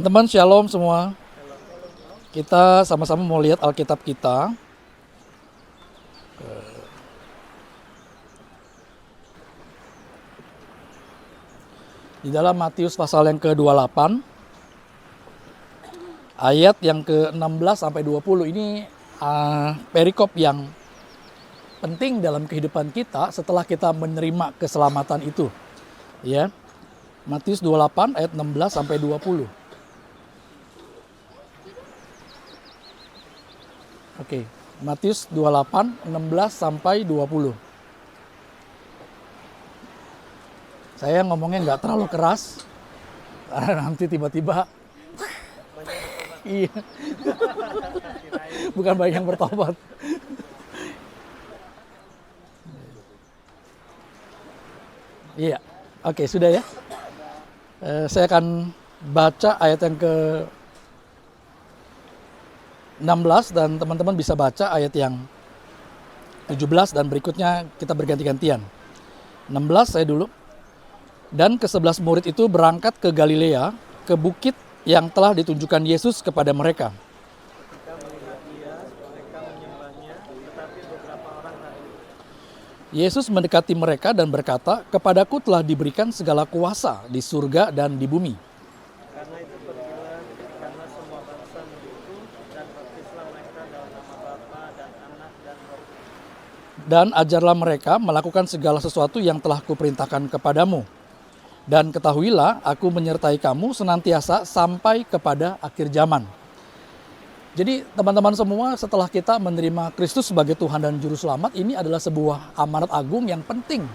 Teman-teman, shalom semua. Kita sama-sama mau lihat Alkitab kita. Di dalam Matius pasal yang ke-28, ayat yang ke-16 sampai 20 ini perikop yang penting dalam kehidupan kita setelah kita menerima keselamatan itu. Ya. Matius 28 ayat 16 sampai 20. Oke, Matius 28 16 sampai 20. Saya ngomongnya nggak terlalu keras karena nanti tiba-tiba iya. Bukan banyak yang bertobat. Iya. Oke, sudah ya. Saya akan baca ayat yang ke 16 dan teman-teman bisa baca ayat yang 17 dan berikutnya kita berganti-gantian. 16 saya dulu. Dan ke-11 murid itu berangkat ke Galilea, ke bukit yang telah ditunjukkan Yesus kepada mereka. Yesus mendekati mereka dan berkata, "Kepadaku telah diberikan segala kuasa di surga dan di bumi. Karena itu pergilah, karena semua bangsa begitu, dan baptislah mereka dalam nama Bapa dan Anak dan Roh Kudus. Dan ajarlah mereka melakukan segala sesuatu yang telah kuperintahkan kepadamu. Dan ketahuilah, aku menyertai kamu senantiasa sampai kepada akhir zaman." Jadi teman-teman semua, setelah kita menerima Kristus sebagai Tuhan dan Juru Selamat, ini adalah sebuah amanat agung yang penting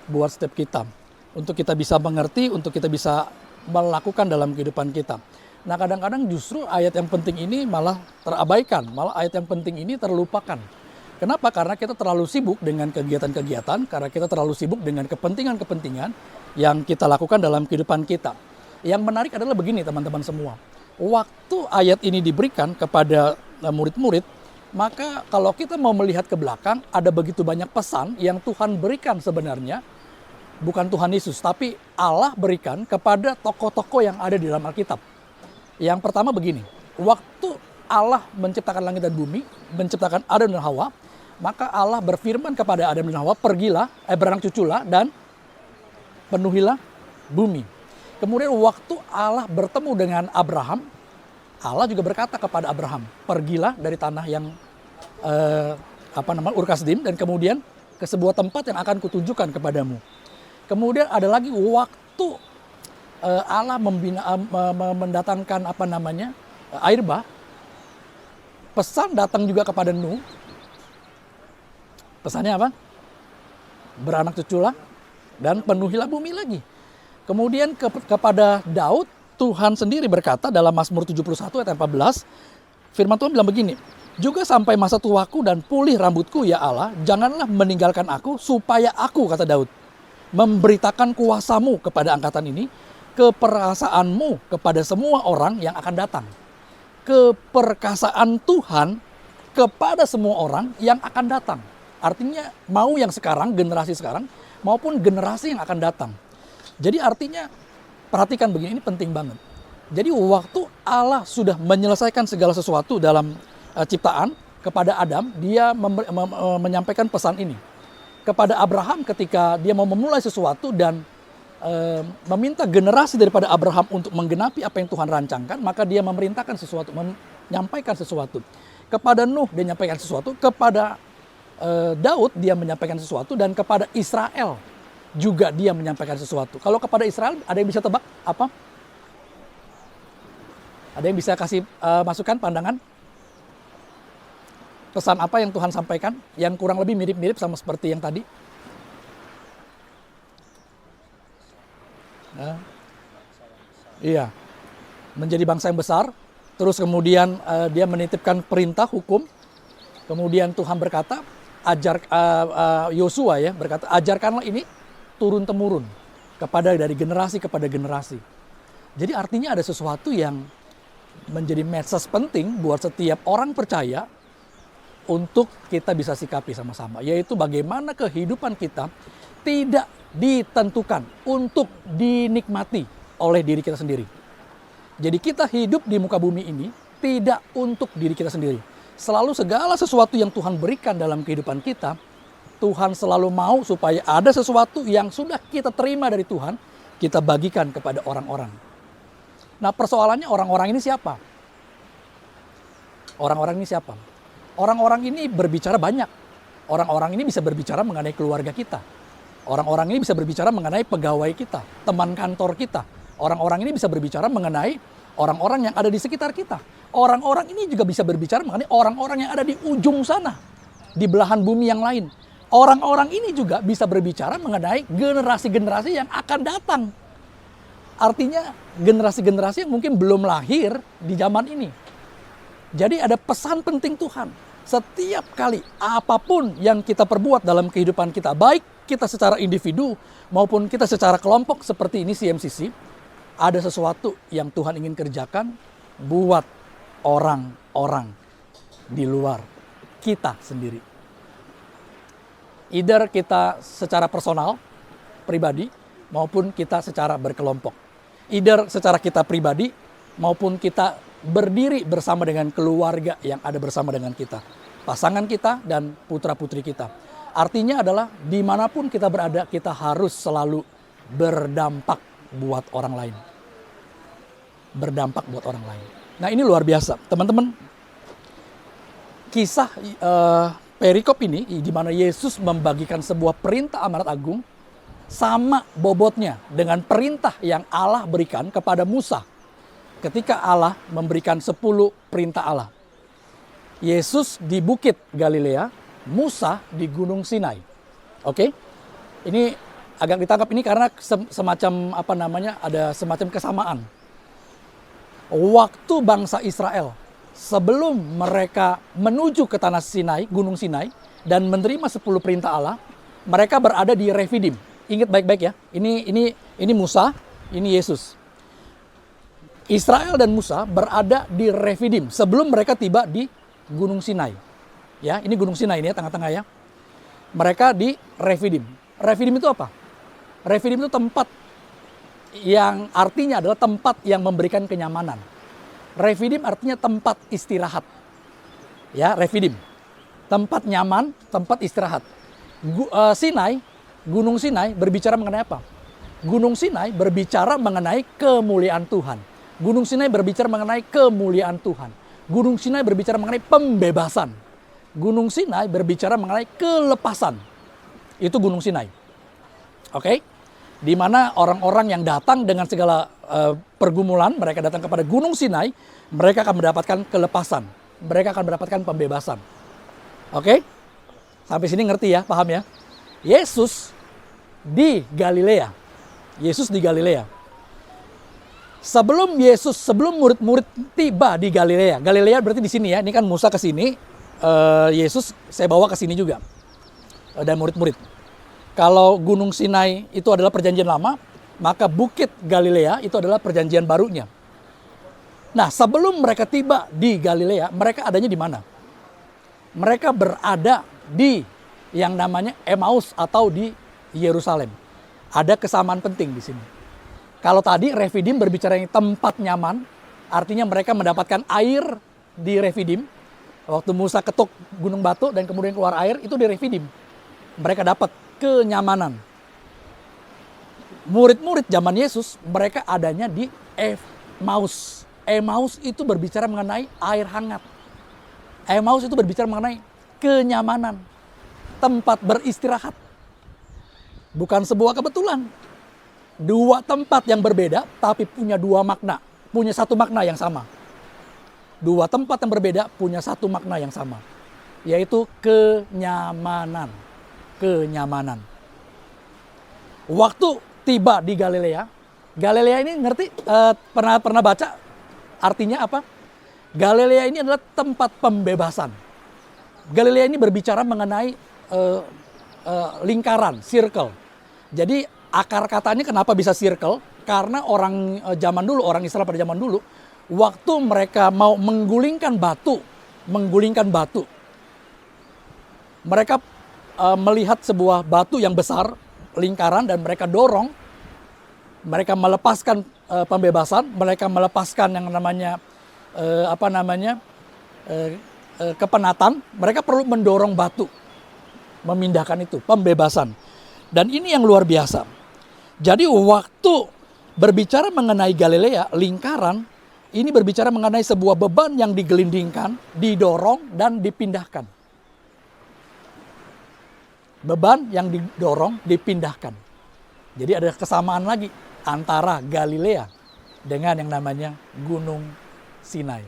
buat setiap kita. Untuk kita bisa mengerti, untuk kita bisa melakukan dalam kehidupan kita. Nah, kadang-kadang justru ayat yang penting ini malah terabaikan, malah ayat yang penting ini terlupakan. Kenapa? Karena kita terlalu sibuk dengan kegiatan-kegiatan, karena kita terlalu sibuk dengan kepentingan-kepentingan yang kita lakukan dalam kehidupan kita. Yang menarik adalah begini teman-teman semua. Waktu ayat ini diberikan kepada murid-murid, maka kalau kita mau melihat ke belakang, ada begitu banyak pesan yang Tuhan berikan sebenarnya. Bukan Tuhan Yesus, tapi Allah berikan kepada tokoh-tokoh yang ada di dalam Alkitab. Yang pertama begini, waktu Allah menciptakan langit dan bumi, menciptakan Adam dan Hawa, maka Allah berfirman kepada Adam dan Hawa, "Pergilah, beranak cuculah dan penuhilah bumi." Kemudian waktu Allah bertemu dengan Abraham, Allah juga berkata kepada Abraham, "Pergilah dari tanah yang Ur Kasdim dan kemudian ke sebuah tempat yang akan kutunjukkan kepadamu." Kemudian ada lagi waktu Allah mendatangkan air bah. Pesan datang juga kepada Nuh. Pesannya apa? Beranak cuculah dan penuhilah bumi lagi. Kemudian kepada Daud, Tuhan sendiri berkata dalam Mazmur 71 ayat 14, firman Tuhan bilang begini, "Juga sampai masa tuaku dan pulih rambutku ya Allah, janganlah meninggalkan aku supaya aku," kata Daud, "memberitakan kuasamu kepada angkatan ini, keperkasaanmu kepada semua orang yang akan datang." Keperkasaan Tuhan kepada semua orang yang akan datang. Artinya mau yang sekarang, generasi sekarang, maupun generasi yang akan datang. Jadi artinya, perhatikan begini, ini penting banget. Jadi waktu Allah sudah menyelesaikan segala sesuatu dalam ciptaan kepada Adam, dia menyampaikan pesan ini. Kepada Abraham ketika dia mau memulai sesuatu dan meminta generasi daripada Abraham untuk menggenapi apa yang Tuhan rancangkan, maka dia memerintahkan sesuatu, menyampaikan sesuatu. Kepada Nuh dia menyampaikan sesuatu, kepada Daud dia menyampaikan sesuatu, dan kepada Israel juga dia menyampaikan sesuatu. Kalau kepada Israel, ada yang bisa tebak apa? Ada yang bisa kasih masukan, pandangan? Pesan apa yang Tuhan sampaikan yang kurang lebih mirip-mirip sama seperti yang tadi? Iya, menjadi bangsa yang besar. Terus kemudian dia menitipkan perintah hukum. Kemudian Tuhan berkata, Yosua berkata, "Ajarkanlah ini turun temurun dari generasi kepada generasi." Jadi artinya ada sesuatu yang menjadi message penting buat setiap orang percaya untuk kita bisa sikapi sama-sama, yaitu bagaimana kehidupan kita tidak ditentukan untuk dinikmati oleh diri kita sendiri. Jadi kita hidup di muka bumi ini tidak untuk diri kita sendiri. Selalu segala sesuatu yang Tuhan berikan dalam kehidupan kita, Tuhan selalu mau supaya ada sesuatu yang sudah kita terima dari Tuhan, kita bagikan kepada orang-orang. Nah, persoalannya orang-orang ini siapa? Orang-orang ini siapa? Orang-orang ini berbicara banyak. Orang-orang ini bisa berbicara mengenai keluarga kita. Orang-orang ini bisa berbicara mengenai pegawai kita, teman kantor kita. Orang-orang ini bisa berbicara mengenai orang-orang yang ada di sekitar kita. Orang-orang ini juga bisa berbicara mengenai orang-orang yang ada di ujung sana, di belahan bumi yang lain. Orang-orang ini juga bisa berbicara mengenai generasi-generasi yang akan datang. Artinya generasi-generasi yang mungkin belum lahir di zaman ini. Jadi ada pesan penting Tuhan. Setiap kali apapun yang kita perbuat dalam kehidupan kita, baik kita secara individu maupun kita secara kelompok seperti ini CMCC, ada sesuatu yang Tuhan ingin kerjakan buat orang-orang di luar kita sendiri. Either kita secara personal, pribadi, maupun kita secara berkelompok. Either secara kita pribadi, maupun kita berdiri bersama dengan keluarga yang ada bersama dengan kita. Pasangan kita dan putra-putri kita. Artinya adalah dimanapun kita berada, kita harus selalu berdampak buat orang lain. Berdampak buat orang lain. Nah, ini luar biasa. Teman-teman, kisah perikop ini di mana Yesus membagikan sebuah perintah amanat agung sama bobotnya dengan perintah yang Allah berikan kepada Musa ketika Allah memberikan 10 perintah Allah. Yesus di Bukit Galilea, Musa di Gunung Sinai. Oke? Ini agak ditangkap ini karena semacam ada semacam kesamaan. Waktu bangsa Israel sebelum mereka menuju ke tanah Sinai, Gunung Sinai, dan menerima 10 perintah Allah, mereka berada di Refidim. Ingat baik-baik ya, ini Musa, ini Yesus. Israel dan Musa berada di Refidim sebelum mereka tiba di Gunung Sinai. Ya, ini Gunung Sinai ini ya, tengah-tengah ya. Mereka di Refidim. Refidim itu apa? Refidim itu tempat yang artinya adalah tempat yang memberikan kenyamanan. Refidim artinya tempat istirahat. Ya, Refidim. Tempat nyaman, tempat istirahat. Sinai, Gunung Sinai berbicara mengenai apa? Gunung Sinai berbicara mengenai kemuliaan Tuhan. Gunung Sinai berbicara mengenai kemuliaan Tuhan. Gunung Sinai berbicara mengenai pembebasan. Gunung Sinai berbicara mengenai kelepasan. Itu Gunung Sinai. Oke? Di mana orang-orang yang datang dengan segala pergumulan, mereka datang kepada Gunung Sinai, mereka akan mendapatkan kelepasan. Mereka akan mendapatkan pembebasan. Oke? Sampai sini ngerti ya, paham ya? Yesus di Galilea. Yesus di Galilea. Sebelum murid-murid tiba di Galilea. Galilea berarti di sini ya. Ini kan Musa ke sini, Yesus saya bawa ke sini juga. Dan murid-murid. Kalau Gunung Sinai itu adalah perjanjian lama, maka Bukit Galilea itu adalah perjanjian barunya. Nah, sebelum mereka tiba di Galilea, mereka adanya di mana? Mereka berada di yang namanya Emmaus atau di Yerusalem. Ada kesamaan penting di sini. Kalau tadi Refidim berbicara yang tempat nyaman, artinya mereka mendapatkan air di Refidim. Waktu Musa ketuk gunung batu dan kemudian keluar air, itu di Refidim. Mereka dapat kenyamanan. Murid-murid zaman Yesus, mereka adanya di Emmaus. Emmaus itu berbicara mengenai air hangat. Emmaus itu berbicara mengenai kenyamanan. Tempat beristirahat. Bukan sebuah kebetulan. Dua tempat yang berbeda, tapi punya dua makna. Punya satu makna yang sama. Dua tempat yang berbeda, punya satu makna yang sama. Yaitu kenyamanan. Kenyamanan. Waktu tiba di Galilea, Galilea ini ngerti? Pernah baca artinya apa? Galilea ini adalah tempat pembebasan. Galilea ini berbicara mengenai lingkaran, circle. Jadi akar katanya kenapa bisa circle? Karena orang zaman dulu, orang Israel pada zaman dulu, waktu mereka mau menggulingkan batu, mereka melihat sebuah batu yang besar, lingkaran, dan mereka dorong, mereka melepaskan pembebasan, mereka melepaskan yang namanya kepenatan, mereka perlu mendorong batu, memindahkan itu, pembebasan. Dan ini yang luar biasa. Jadi waktu berbicara mengenai Galilea, lingkaran, ini berbicara mengenai sebuah beban yang digelindingkan, didorong, dan dipindahkan. Beban yang didorong, dipindahkan. Jadi ada kesamaan lagi antara Galilea dengan yang namanya Gunung Sinai,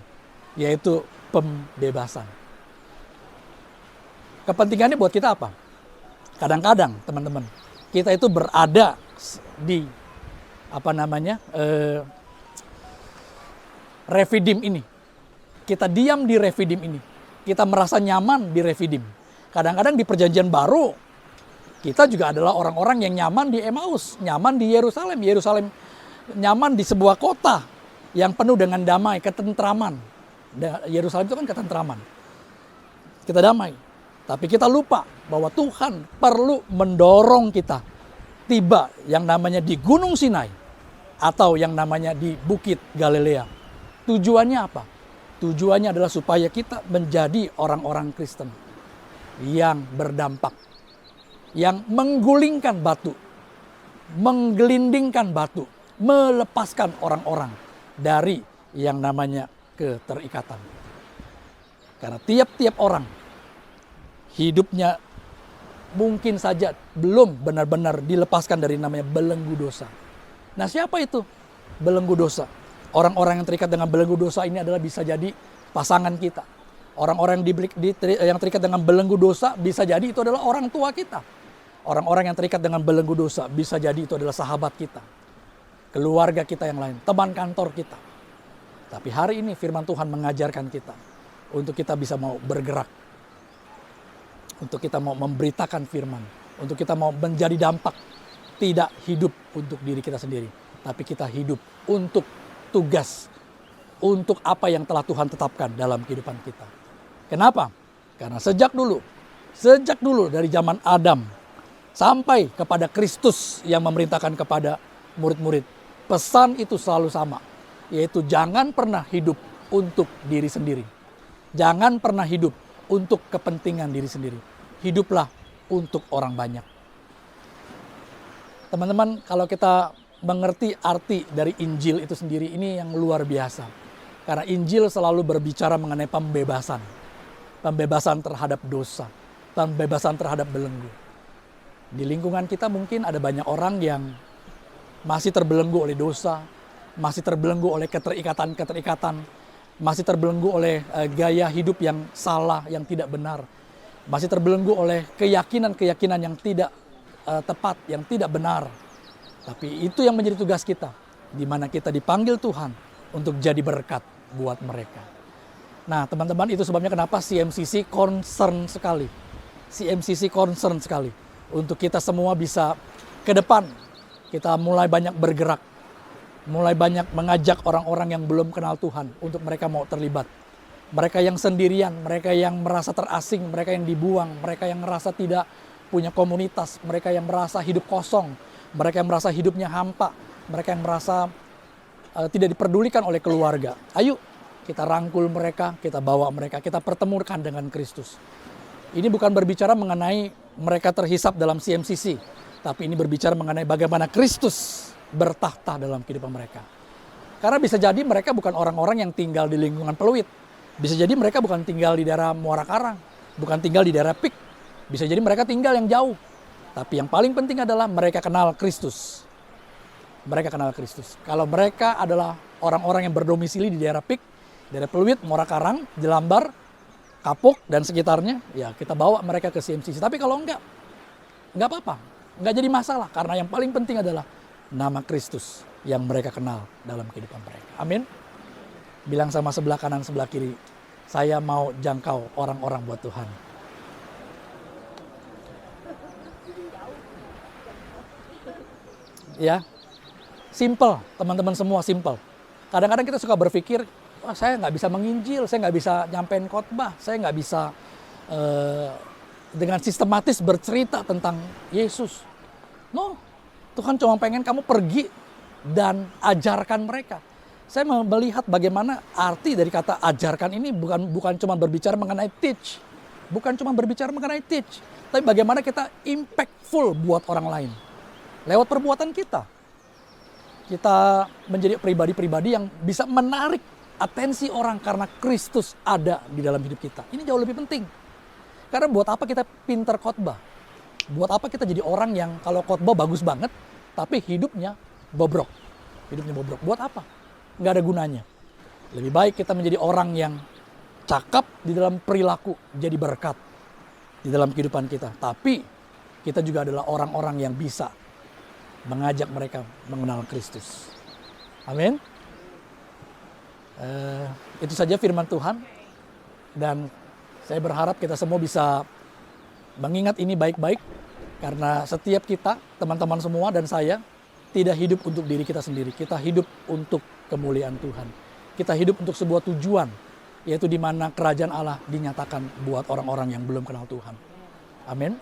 yaitu pembebasan. Kepentingannya buat kita apa? Kadang-kadang teman-teman, kita itu berada di Refidim ini. Kita diam di Refidim ini. Kita merasa nyaman di Refidim. Kadang-kadang di Perjanjian Baru, kita juga adalah orang-orang yang nyaman di Emmaus, nyaman di Yerusalem. Yerusalem nyaman di sebuah kota yang penuh dengan damai, ketentraman. Yerusalem itu kan ketentraman. Kita damai. Tapi kita lupa bahwa Tuhan perlu mendorong kita tiba yang namanya di Gunung Sinai atau yang namanya di Bukit Galilea. Tujuannya apa? Tujuannya adalah supaya kita menjadi orang-orang Kristen yang berdampak, yang menggulingkan batu, menggelindingkan batu, melepaskan orang-orang dari yang namanya keterikatan. Karena tiap-tiap orang hidupnya mungkin saja belum benar-benar dilepaskan dari namanya belenggu dosa. Nah, siapa itu belenggu dosa? Orang-orang yang terikat dengan belenggu dosa ini adalah bisa jadi pasangan kita. Orang-orang yang terikat dengan belenggu dosa bisa jadi itu adalah orang tua kita. Orang-orang yang terikat dengan belenggu dosa bisa jadi itu adalah sahabat kita, keluarga kita yang lain, teman kantor kita. Tapi hari ini firman Tuhan mengajarkan kita untuk kita bisa mau bergerak, untuk kita mau memberitakan firman, untuk kita mau menjadi dampak, tidak hidup untuk diri kita sendiri, tapi kita hidup untuk tugas, untuk apa yang telah Tuhan tetapkan dalam kehidupan kita. Kenapa? Karena sejak dulu dari zaman Adam sampai kepada Kristus yang memerintahkan kepada murid-murid, pesan itu selalu sama, yaitu jangan pernah hidup untuk diri sendiri. Jangan pernah hidup untuk kepentingan diri sendiri. Hiduplah untuk orang banyak. Teman-teman, kalau kita mengerti arti dari Injil itu sendiri, ini yang luar biasa. Karena Injil selalu berbicara mengenai pembebasan. Pembebasan terhadap dosa. Pembebasan terhadap belenggu. Di lingkungan kita mungkin ada banyak orang yang masih terbelenggu oleh dosa, masih terbelenggu oleh keterikatan-keterikatan, masih terbelenggu oleh gaya hidup yang salah, yang tidak benar, masih terbelenggu oleh keyakinan-keyakinan yang tidak tepat, yang tidak benar. Tapi itu yang menjadi tugas kita, di mana kita dipanggil Tuhan untuk jadi berkat buat mereka. Nah, teman-teman, itu sebabnya kenapa CMCC concern sekali. CMCC concern sekali untuk kita semua bisa ke depan. Kita mulai banyak bergerak, mulai banyak mengajak orang-orang yang belum kenal Tuhan untuk mereka mau terlibat. Mereka yang sendirian, mereka yang merasa terasing, mereka yang dibuang, mereka yang merasa tidak punya komunitas, mereka yang merasa hidup kosong, mereka yang merasa hidupnya hampa, mereka yang merasa tidak diperdulikan oleh keluarga. Ayo kita rangkul mereka, kita bawa mereka, kita pertemukan dengan Kristus. Ini bukan berbicara mengenai mereka terhisap dalam CMCC, tapi ini berbicara mengenai bagaimana Kristus bertahta dalam kehidupan mereka. Karena bisa jadi mereka bukan orang-orang yang tinggal di lingkungan Pluit. Bisa jadi mereka bukan tinggal di daerah Muara Karang, bukan tinggal di daerah Pik. Bisa jadi mereka tinggal yang jauh. Tapi yang paling penting adalah mereka kenal Kristus. Mereka kenal Kristus. Kalau mereka adalah orang-orang yang berdomisili di daerah Pik, daerah Pluit, Muara Karang, Jelambar, Kapuk, dan sekitarnya, ya kita bawa mereka ke CMCC. Tapi kalau enggak apa-apa. Enggak jadi masalah. Karena yang paling penting adalah nama Kristus yang mereka kenal dalam kehidupan mereka. Amin. Bilang sama sebelah kanan, sebelah kiri, saya mau jangkau orang-orang buat Tuhan. Ya, simple, teman-teman semua simple. Kadang-kadang kita suka berpikir, wah, saya nggak bisa menginjil, saya nggak bisa nyampein khotbah, saya nggak bisa dengan sistematis bercerita tentang Yesus. No, Tuhan cuma pengen kamu pergi dan ajarkan mereka. Saya melihat bagaimana arti dari kata ajarkan ini bukan cuma berbicara mengenai teach. Bukan cuma berbicara mengenai teach. Tapi bagaimana kita impactful buat orang lain. Lewat perbuatan kita. Kita menjadi pribadi-pribadi yang bisa menarik atensi orang karena Kristus ada di dalam hidup kita. Ini jauh lebih penting. Karena buat apa kita pintar khotbah? Buat apa kita jadi orang yang kalau khotbah bagus banget, tapi hidupnya bobrok. Hidupnya bobrok. Buat apa? Nggak ada gunanya. Lebih baik kita menjadi orang yang cakap di dalam perilaku, jadi berkat di dalam kehidupan kita. Tapi kita juga adalah orang-orang yang bisa mengajak mereka mengenal Kristus. Amin. Itu saja firman Tuhan. Dan saya berharap kita semua bisa mengingat ini baik-baik. Karena setiap kita, teman-teman semua dan saya, tidak hidup untuk diri kita sendiri. Kita hidup untuk kemuliaan Tuhan. Kita hidup untuk sebuah tujuan, yaitu di mana kerajaan Allah dinyatakan buat orang-orang yang belum kenal Tuhan. Amin.